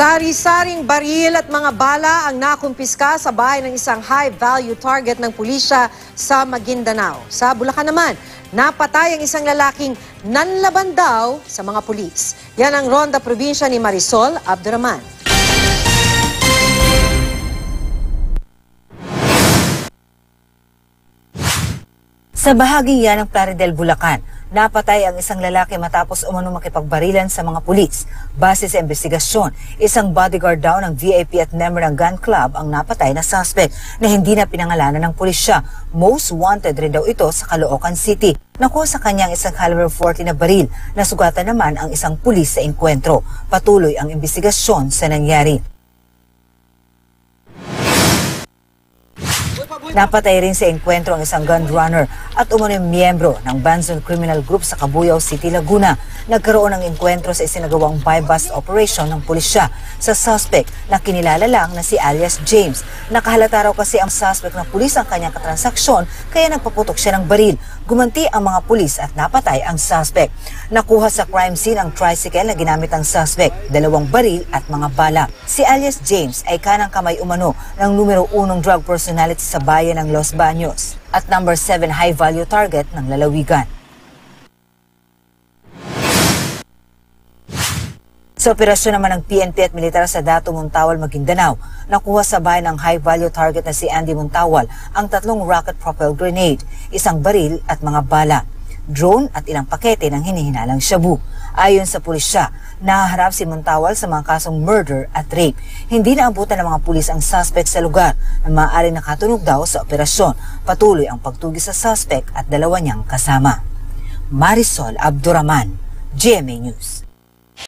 Sari-saring baril at mga bala ang nakumpiska sa bahay ng isang high-value target ng pulisya sa Maguindanao. Sa Bulacan naman, napatay ang isang lalaking nanlaban daw sa mga pulis. Yan ang Ronda Probinsya ni Marisol Abduraman. Sa bahagi yan ng Plaridel, Bulacan, napatay ang isang lalaki matapos umanong makipagbarilan sa mga pulis. Base sa investigasyon, isang bodyguard daw ng VIP at member ng gun club ang napatay na suspect na hindi na pinangalanan ng pulisya. Most wanted rin daw ito sa Caloocan City. Nakuha sa kanyang isang caliber 40 na baril. Nasugatan naman ang isang pulis sa engkwentro. Patuloy ang investigasyon sa nangyari. Napatay rin sa engkwentro ang isang gun runner at umunong miyembro ng Banzon Criminal Group sa Cabuyao City, Laguna. Nagkaroon ng engkwentro sa isinagawang buy-bust operation ng pulisya sa suspect na kinilala lang na si alias James. Nakahalata raw kasi ang suspect na pulis ang kanyang katransaksyon kaya nagpaputok siya ng baril. Gumanti ang mga pulis at napatay ang suspect. Nakuha sa crime scene ang tricycle na ginamit ng suspect, 2 baril at mga bala. Si alias James ay kanang kamay umano ng numero 1 drug personality sa bayan ng Los Baños at number 7 high-value target ng lalawigan. Sa operasyon naman ng PNP at militar sa Dato Montawal, Maguindanao, nakuha sa bayan ng high-value target na si Andy Montawal ang 3 rocket-propelled grenade, 1 baril at mga bala, drone at ilang pakete ng hinihinalang shabu. Ayon sa pulisya, nahaharap si Montawal sa mga kasong murder at rape. Hindi naabutan ng mga pulis ang suspect sa lugar na maaaring nakatunog daw sa operasyon. Patuloy ang pagtugis sa suspect at 2 niyang kasama. Marisol Abduraman, GMA News.